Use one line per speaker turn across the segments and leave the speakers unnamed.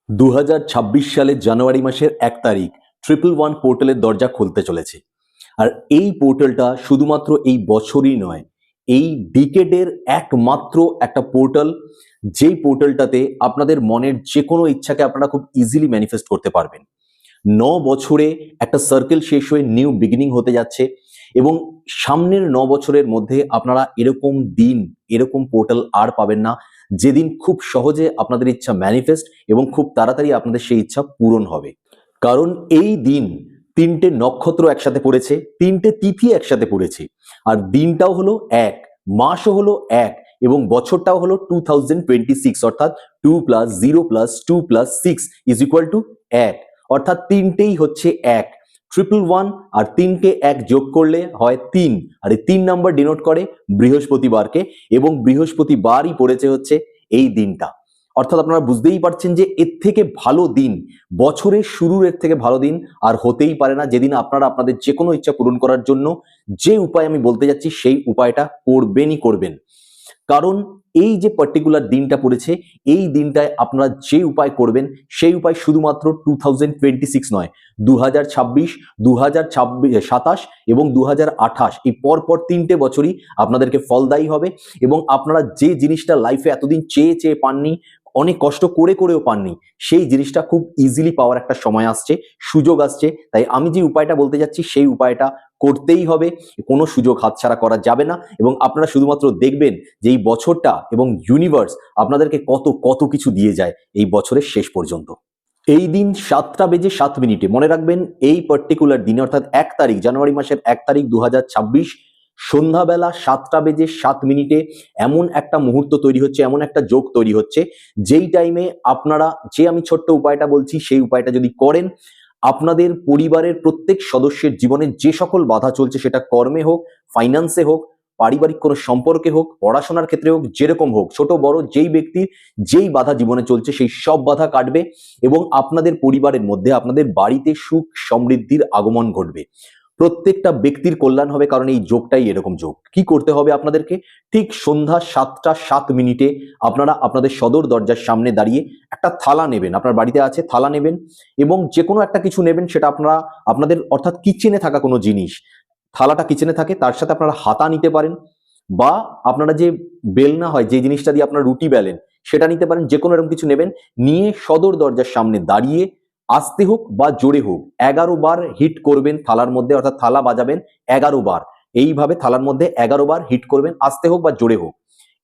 সালের জানুয়ারি মাসের 1 তারিখ 111 পোর্টালের দরজা খুলতে চলেছে। আর এই পোর্টালটা শুধুমাত্র এই বছরই নয়, এই ডিকেডের একমাত্র একটা পোর্টাল, যেই পোর্টালটাতে আপনাদের মনের যে কোনো ইচ্ছাকে আপনারা খুব ইজিলি ম্যানিফেস্ট করতে পারবেন। 9 বছরে একটা সার্কেল শেষ হয়ে নিউ বিগিনিং হতে যাচ্ছে এবং সামনের 9 বছরের মধ্যে আপনারা এরকম দিন, এরকম পোর্টাল আর পাবেন না, যেদিন খুব সহজে আপনাদের ইচ্ছা ম্যানিফেস্ট এবং খুব তাড়াতাড়ি আপনাদের সেই ইচ্ছা পূরণ হবে। কারণ এই দিন 3টে নক্ষত্র একসাথে পড়েছে, 3টে তিথি একসাথে পড়েছে, আর দিনটাও হলো এক, মাসও হলো এক, এবং বছরটাও হলো 2026, অর্থাৎ 2 + 0 + 2 + 6 = 1, অর্থাৎ তিনটেই হচ্ছে এক। 111 আর 3কে 1 যোগ করলে হয় 3, আর এই 3 নাম্বার ডিনোট করে বৃহস্পতিবারকে, এবং বৃহস্পতিবারই পড়েছে হচ্ছে এই দিনটা। অর্থাৎ আপনারা বুঝতেই পারছেন যে এর থেকে ভালো দিন, বছরের শুরুর এর থেকে ভালো দিন আর হতেই পারে না, যেদিন আপনারা আপনাদের যে কোনো ইচ্ছা পূরণ করার জন্য যে উপায় আমি বলতে যাচ্ছি সেই উপায়টা করবেনই করবেন। কারণ এই যে পার্টিকুলার দিনটা পড়েছে, এই দিনটায় আপনারা যে উপায় করবেন সেই উপায় শুধুমাত্র 2026 নয়, 2026, 2027 এবং 2028, এই পরপর 3টে বছরই আপনাদেরকে ফলদায়ী হবে। এবং আপনারা যে জিনিসটা লাইফে এতদিন চেয়ে চেয়ে পাননি, অনেক কষ্ট করে করেও পাননি, সেই জিনিসটা খুব ইজিলি পাওয়ার একটা সময় আসছে, সুযোগ আসছে। তাই আমি যে উপায়টা বলতে যাচ্ছি সেই উপায়টা করতেই হবে, কোনো সুযোগ হাতছাড়া করা যাবে না। এবং আপনারা শুধুমাত্র দেখবেন যে এই বছরটা এবং ইউনিভার্স আপনাদেরকে কত কত কিছু দিয়ে যায় এই বছরের শেষ পর্যন্ত। এই দিন 7:07 মনে রাখবেন, এই পার্টিকুলার দিনে অর্থাৎ 1 তারিখ, জানুয়ারি মাসের 1 তারিখ 2026 সন্ধ্যাবেলা 7:07 এমন একটা মুহূর্ত তৈরি হচ্ছে, এমন একটা যোগ তৈরি হচ্ছে, যেই টাইমে আপনারা যে আমি ছোট্ট উপায়টা বলছি সেই উপায়টা যদি করেন, আপনাদের পরিবারের প্রত্যেক সদস্যের জীবনে যে সকল বাধা চলছে, সেটা কর্মে হোক, ফাইন্যান্সে হোক, পারিবারিক কোনো সম্পর্কে হোক, পড়াশোনার ক্ষেত্রে হোক, যেরকম হোক, ছোট বড় যেই ব্যক্তির যেই বাধা জীবনে চলছে সেই সব বাধা কাটবে এবং আপনাদের পরিবারের মধ্যে, আপনাদের বাড়িতে সুখ সমৃদ্ধির আগমন ঘটবে। প্রত্যেকটা ব্যক্তির কল্যাণ হবে, কারণ এই যোগটাই এরকম যোগ। কি করতে হবে আপনাদেরকে? ঠিক সন্ধ্যা 7:07 আপনারা আপনাদের সদর দরজার সামনে দাঁড়িয়ে একটা থালা নেবেন, আপনার বাড়িতে আছে থালা নেবেন, এবং যে কোনো একটা কিছু নেবেন, সেটা আপনারা আপনাদের অর্থাৎ কিচেনে থাকা কোনো জিনিস, থালাটা কিচেনে থাকে, তার সাথে আপনারা হাতা নিতে পারেন, বা আপনারা যে বেলনা হয়, যে জিনিসটা দিয়ে আপনারা রুটি বেলেন, সেটা নিতে পারেন। যে কোনো এরকম কিছু নেবেন, নিয়ে সদর দরজার সামনে দাঁড়িয়ে আস্তে হোক বা জোরে হোক 11 বার হিট করবেন থালার মধ্যে, অর্থাৎ থালা বাজাবেন 11 বার। এইভাবে থালার মধ্যে 11 বার হিট করবেন, আস্তে হোক বা জোরে হোক।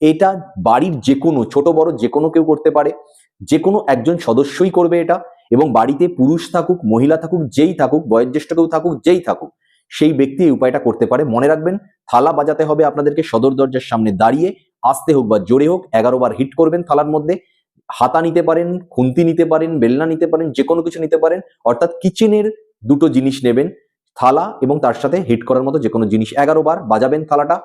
এটা বাড়ির যে কোনো ছোট বড় যে কোনো কেউ করতে পারে, যে কোনো একজন সদস্যই করবে এটা। এবং বাড়িতে পুরুষ থাকুক, মহিলা থাকুক, যেই থাকুক, বয়োজ্যেষ্ঠ কেউ থাকুক, যেই থাকুক, সেই ব্যক্তি এই উপায়টা করতে পারে। মনে রাখবেন, থালা বাজাতে হবে আপনাদেরকে সদর দরজার সামনে দাঁড়িয়ে, আস্তে হোক বা জোরে হোক 11 বার হিট করবেন থালার মধ্যে। হাতা নিতে পারেন, খুন্তি নিতে পারেন, বেলনা নিতে পারেন, যে কোনো কিছু নিতে পারেন, অর্থাৎ কিচেনের দুটো জিনিস নেবেন, থালা এবং তার সাথে হিট করার মতো যে কোনো জিনিস। 11 বার বাজাবেন থালাটা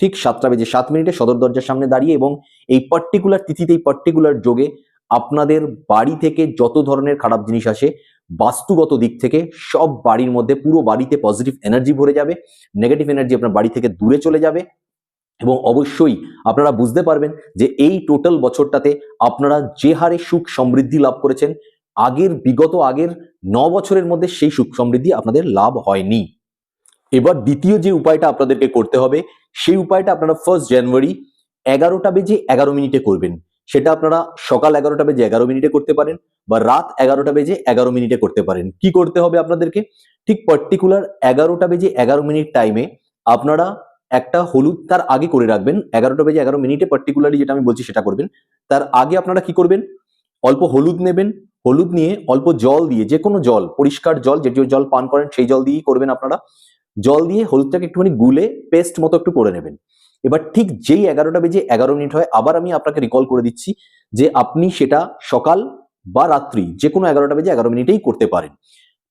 ঠিক 7:07 সদর দরজার সামনে দাঁড়িয়ে। এবং এই পার্টিকুলার তিথিতে, এই পার্টিকুলার যোগে আপনাদের বাড়ি থেকে যত ধরনের খারাপ জিনিস আসে, বাস্তুগত দিক থেকে সব বাড়ির মধ্যে, পুরো বাড়িতে পজিটিভ এনার্জি ভরে যাবে, নেগেটিভ এনার্জি আপনার বাড়ি থেকে দূরে চলে যাবে। এবং অবশ্যই আপনারা বুঝতে পারবেন যে এই টোটাল বছরটাতে আপনারা যে হারে সুখ সমৃদ্ধি লাভ করেছেন, বিগত আগের 9 বছরের মধ্যে সেই সুখ সমৃদ্ধি আপনাদের লাভ হয়নি। এবার দ্বিতীয় যে উপায়টা আপনাদেরকে করতে হবে, সেই উপায়টা আপনারা 1 জানুয়ারি 11:11 করবেন। সেটা আপনারা সকাল 11:11 করতে পারেন, বা রাত 11:11 করতে পারেন। কি করতে হবে আপনাদেরকে? ঠিক পার্টিকুলার 11:11 টাইমে আপনারা একটা হলুদ তার আগে করে রাখবেন। 11:11 পার্টিকুলারলি যেটা আমি বলছি সেটা করবেন। তার আগে আপনারা কি করবেন? অল্প হলুদ নেবেন, হলুদ নিয়ে অল্প জল দিয়ে, যে কোনো জল, পরিষ্কার জল, যে জল পান করেন সেই জল দিয়েই করবেন আপনারা। জল দিয়ে হলুদটাকে একটুখানি গুলে পেস্ট মতো একটু করে নেবেন। এবার ঠিক যেই 11:11 হয়, আবার আমি আপনাকে রিকল করে দিচ্ছি যে আপনি সেটা সকাল বা রাত্রি যে কোনো 11:11 করতে পারেন।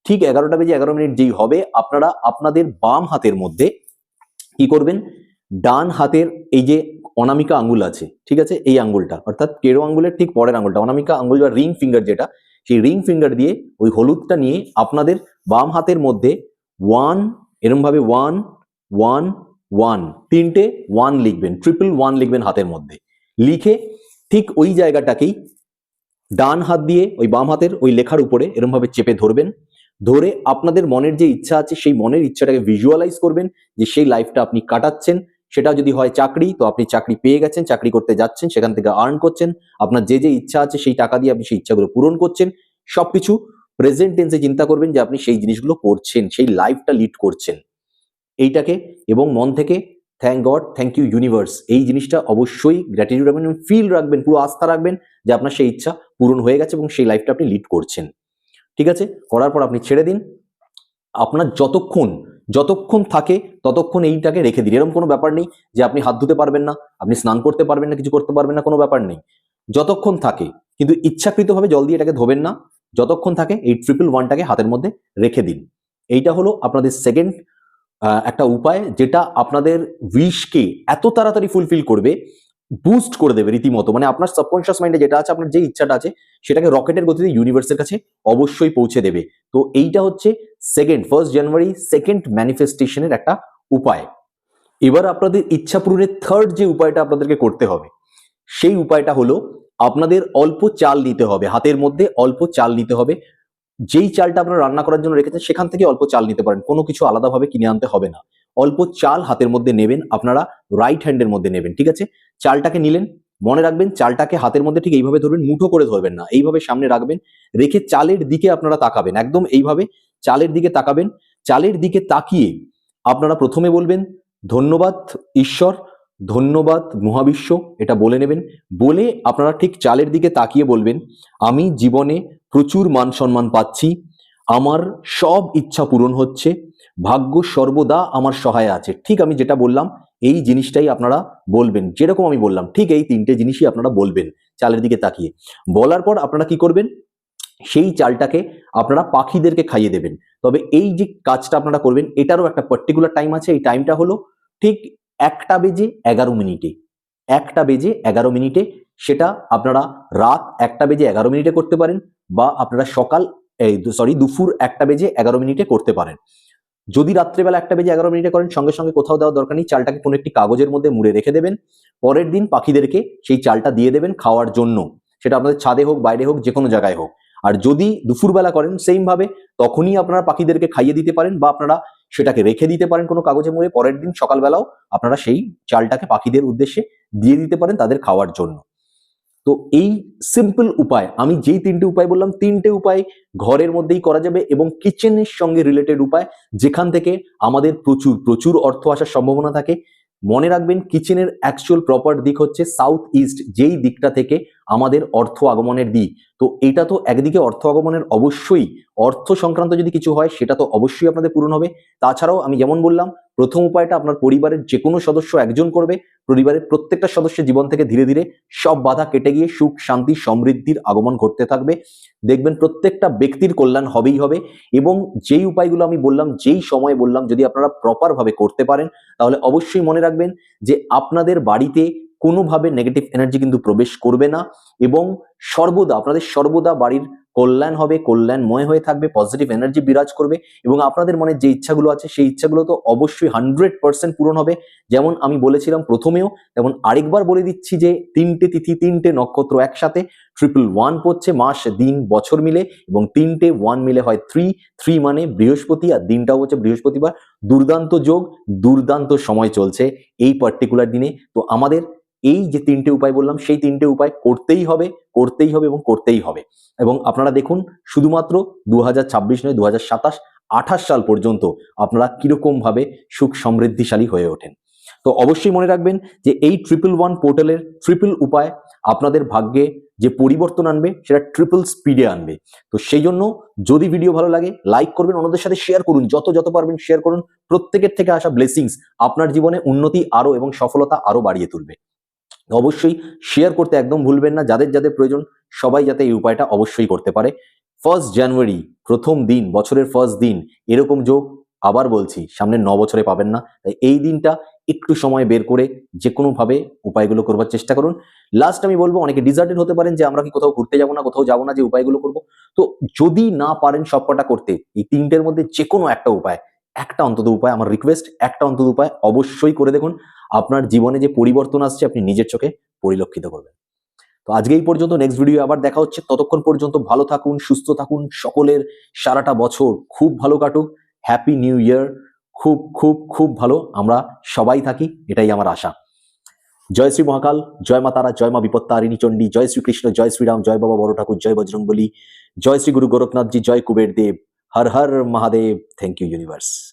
ঠিক 11:11 যেই হবে, আপনারা আপনাদের বাম হাতের মধ্যে কি করবেন? ডান হাতের এই যে অনামিকা আঙ্গুল আছে, ঠিক আছে, এই আঙ্গুলটা অর্থাৎ কেরো আঙ্গুলের ঠিক পরের আঙ্গুলটা, অনামিকা আঙ্গুল বা রিং ফিঙ্গার যেটা, সেই রিং ফিঙ্গার দিয়ে ওই হলুদটা নিয়ে আপনাদের বাম হাতের মধ্যে 1, এরকম ভাবে 1 1 1 তিনটে 1 লিখবেন, 111 লিখবেন হাতের মধ্যে। লিখে ঠিক ওই জায়গাটাকেই ডান হাত দিয়ে ওই বাম হাতের ওই লেখার উপরে এরকম ভাবে চেপে ধরবেন, ধরে আপনাদের মনের যে ইচ্ছা আছে সেই মনের ইচ্ছাটাকে ভিজুয়ালাইজ করবেন যে সেই লাইফটা আপনি কাটাচ্ছেন। সেটা যদি হয় চাকরি, তো আপনি চাকরি পেয়ে গেছেন, চাকরি করতে যাচ্ছেন, সেখান থেকে আর্ন করছেন, আপনার যে যে ইচ্ছা আছে সেই টাকা দিয়ে আপনি সেই ইচ্ছাগুলো পূরণ করছেন। সবকিছু প্রেজেন্ট টেন্সে চিন্তা করবেন যে আপনি সেই জিনিসগুলো করছেন, সেই লাইফটা লিড করছেন এইটাকে, এবং মন থেকে thank God, thank you universe, এই জিনিসটা অবশ্যই গ্র্যাটিটিউড রাখবেন এবং ফিল রাখবেন, পুরো আস্থা রাখবেন যে আপনার সেই ইচ্ছা পূরণ হয়ে গেছে এবং সেই লাইফটা আপনি লিড করছেন। ঠিক আছে, করার পর আপনি ছেড়ে দিন। আপনার যতক্ষণ যতক্ষণ থাকে ততক্ষণ এইটাকে রেখে দিন। এরকম কোনো ব্যাপার নেই যে আপনি হাত ধুতে পারবেন না, আপনি স্নান করতে পারবেন না, কিছু করতে পারবেন না, কোনো ব্যাপার নেই। যতক্ষণ থাকে, কিন্তু ইচ্ছাকৃতভাবে জল দিয়ে এটাকে ধোবেন না। যতক্ষণ থাকে এই 111টাকে হাতের মধ্যে রেখে দিন। এইটা হলো আপনাদের সেকেন্ড একটা উপায়, যেটা আপনাদের উইশকে এত তাড়াতাড়ি ফুলফিল করবে, বুস্ট করে দেবে রীতিমতো। মানে আপনার সাবকনশিয়াস মাইন্ডে যেটা আছে, আপনার যে ইচ্ছাটা আছে, সেটাকে রকেটের গতিতে ইউনিভার্সের কাছে অবশ্যই পৌঁছে দেবে। তো এইটা হচ্ছে ফার্স্ট জানুয়ারি সেকেন্ড ম্যানিফেস্টেশনের একটা উপায়। এবার আপনাদের ইচ্ছা পূরণের থার্ড যে উপায়টা আপনাদেরকে করতে হবে, সেই উপায়টা হলো আপনাদের অল্প চাল নিতে হবে, হাতের মধ্যে অল্প চাল নিতে হবে। যেই চালটা আপনারা রান্না করার জন্য রেখেছেন সেখান থেকে অল্প চাল নিতে পারেন, কোনো কিছু আলাদাভাবে কিনে আনতে হবে না। অল্প চাল হাতের মধ্যে নেবেন, আপনারা রাইট হ্যান্ডের মধ্যে নেবেন। ঠিক আছে, চালটাকে নিলেন, মনে রাখবেন চালটাকে হাতের মধ্যে ঠিক এইভাবে ধরবেন, মুঠো করে ধরবেন না, এইভাবে সামনে রাখবেন, রেখে চালের দিকে আপনারা তাকাবেন, একদম এইভাবে চালের দিকে তাকাবেন। চালের দিকে তাকিয়ে আপনারা প্রথমে বলবেন ধন্যবাদ ঈশ্বর, ধন্যবাদ মহাবিশ্ব, এটা বলে নেবেন। বলে আপনারা ঠিক চালের দিকে তাকিয়ে বলবেন, আমি জীবনে প্রচুর মান সম্মান পাচ্ছি, আমার সব ইচ্ছা পূরণ হচ্ছে, ভাগ্য সর্বদা আমার সহায় আছে। ঠিক আমি যেটা বললাম এই জিনিসটাই আপনারা বলবেন, যেরকম আমি বললাম ঠিক এই তিনটে জিনিসই আপনারা বলবেন চালের দিকে তাকিয়ে। বলার পর আপনারা কি করবেন, সেই চালটাকে আপনারা পাখিদেরকে খাইয়ে দেবেন। তবে এই যে কাজটা আপনারা করবেন এটারও একটা পার্টিকুলার টাইম আছে। এই টাইমটা হলো ঠিক 1:11 1:11 সেটা আপনারা রাত 1:11 করতে পারেন, বা আপনারা দুপুর 1:11 করতে পারেন। যদি রাত্রেবেলা 1:11 করেন, সঙ্গে সঙ্গে কোথাও দেওয়ার দরকার নেই, চালটাকে কোনো একটি কাগজের মধ্যে মুড়ে রেখে দেবেন। পরের দিন পাখিদেরকে সেই চালটা দিয়ে দেবেন খাওয়ার জন্য, সেটা আপনাদের ছাদে হোক, বাইরে হোক, যে কোনো জায়গায় হোক। আর যদি দুপুরবেলা করেন সেম ভাবে তখনই আপনারা পাখিদেরকে খাইয়ে দিতে পারেন, বা আপনারা সেটাকে রেখে দিতে পারেন কোনো কাগজে মুড়ে, পরের দিন সকালবেলাও আপনারা সেই চালটাকে পাখিদের উদ্দেশ্যে দিয়ে দিতে পারেন তাদের খাওয়ার জন্য। তো এই সিম্পল উপায়, আমি যেই তিনটে উপায় বললাম, তিনটে উপায় ঘরের মধ্যেই করা যাবে এবং কিচেনের সঙ্গে রিলেটেড উপায়, যেখান থেকে আমাদের প্রচুর প্রচুর অর্থ আসার সম্ভাবনা থাকে। মনে রাখবেন কিচেনের অ্যাকচুয়াল প্রপার দিক হচ্ছে সাউথ ইস্ট, যেই দিকটা থেকে আমাদের অর্থ আগমনের দিক। তো এটা তো একদিকে অর্থ আগমনের, অবশ্যই অর্থ সংক্রান্ত যদি কিছু হয় সেটা তো অবশ্যই আপনাদের পূরণ হবে। তাছাড়াও আমি যেমন বললাম, প্রথম উপায়টা আপনার পরিবারের যে কোনো সদস্য একজন করবে, পরিবারের প্রত্যেকটা সদস্যের জীবন থেকে ধীরে ধীরে সব বাধা কেটে গিয়ে সুখ শান্তি সমৃদ্ধির আগমন ঘটতে থাকবে। দেখবেন প্রত্যেকটা ব্যক্তির কল্যাণ হবেই হবে। এবং যেই উপায়গুলো আমি বললাম, যেই সময় বললাম, যদি আপনারা প্রপার ভাবে করতে পারেন, তাহলে অবশ্যই মনে রাখবেন যে আপনাদের বাড়িতে কোনোভাবে নেগেটিভ এনার্জি কিন্তু প্রবেশ করবে না, এবং আপনাদের সর্বদা বাড়ির কল্যাণ হবে, কল্যাণময় হয়ে থাকবে, পজিটিভ এনার্জি বিরাজ করবে, এবং আপনাদের মনে যে ইচ্ছাগুলো আছে সেই ইচ্ছাগুলো তো অবশ্যই 100% পূরণ হবে। যেমন আমি বলেছিলাম প্রথমেও, তেমন আরেকবার বলে দিচ্ছি যে 3টে তিথি, 3টে নক্ষত্র একসাথে 111 পড়ছে, মাস দিন বছর মিলে, এবং 3টে 1 মিলে হয় 3 মানে বৃহস্পতি, আর দিনটাও হচ্ছে বৃহস্পতিবার। দুর্দান্ত যোগ, দুর্দান্ত সময় চলছে এই পার্টিকুলার দিনে। তো আমাদের এই যে 3টে উপায় বললাম, সেই 3টে উপায় করতেই হবে, করতেই হবে এবং করতেই হবে। এবং আপনারা দেখুন শুধুমাত্র 2026 নয়, 2027, 28 সাল পর্যন্ত আপনারা কিরকম ভাবে সুখ সমৃদ্ধিশালী হয়ে ওঠেন। তো অবশ্যই মনে রাখবেন যে এই 111 পোর্টালের ট্রিপল উপায় আপনাদের ভাগ্যে যে পরিবর্তন আনবে সেটা ট্রিপল স্পিডে আনবে। তো সেই জন্য যদি ভিডিও ভালো লাগে লাইক করবেন, অন্যদের সাথে শেয়ার করুন, যত পারবেন শেয়ার করুন। প্রত্যেকের থেকে আসা ব্লেসিংস আপনার জীবনে উন্নতি আরো এবং সফলতা আরো বাড়িয়ে তুলবে। অবশ্যই শেয়ার করতে একদম ভুলবেন না, যাদের যাদের প্রয়োজন সবাই যাতে এই উপায়টা অবশ্যই করতে পারে। 1 জানুয়ারি প্রথম দিন, বছরের ফার্স্ট দিন, এরকম যোগ আবার বলছি সামনে 9 বছরে পাবেন না। তাই এই দিনটা একটু সময় বের করে যে কোনো ভাবে উপায়গুলো করবার চেষ্টা করুন। লাস্ট আমি বলবো, অনেকে ডিজার্টেড হতে পারেন যে আমরা কি কোথাও ঘুরতে যাবো না, কোথাও যাবো না, যে উপায়গুলো করব। তো যদি না পারেন সবকটা করতে, এই 3টের মধ্যে যে কোনো একটা উপায়, একটা অন্তত উপায়, আমার রিকোয়েস্ট, একটা অন্তত উপায় অবশ্যই করে দেখুন। আপনার জীবনে যে পরিবর্তন আসছে আপনি নিজের চোখে পরিলক্ষিত করবেন। তো আজকে এই পর্যন্ত, নেক্সট ভিডিও আবার দেখা হচ্ছে। ততক্ষণ পর্যন্ত ভালো থাকুন, সুস্থ থাকুন, সকলের সারাটা বছর খুব ভালো কাটুক। Happy new year. খুব খুব খুব ভালো আমরা সবাই থাকি, এটাই আমার আশা। জয় শ্রী মহাকাল, জয় মা তারা, জয় মা বিপত্তারিণী চণ্ডী, জয় শ্রীকৃষ্ণ, জয় শ্রীরাম, জয় বাবা বড় ঠাকুর, জয় বজরংবলী, জয় শ্রী গুরু গোরখনাথজি, জয় কুবের দেব, হর হর মহাদেব। Thank you universe.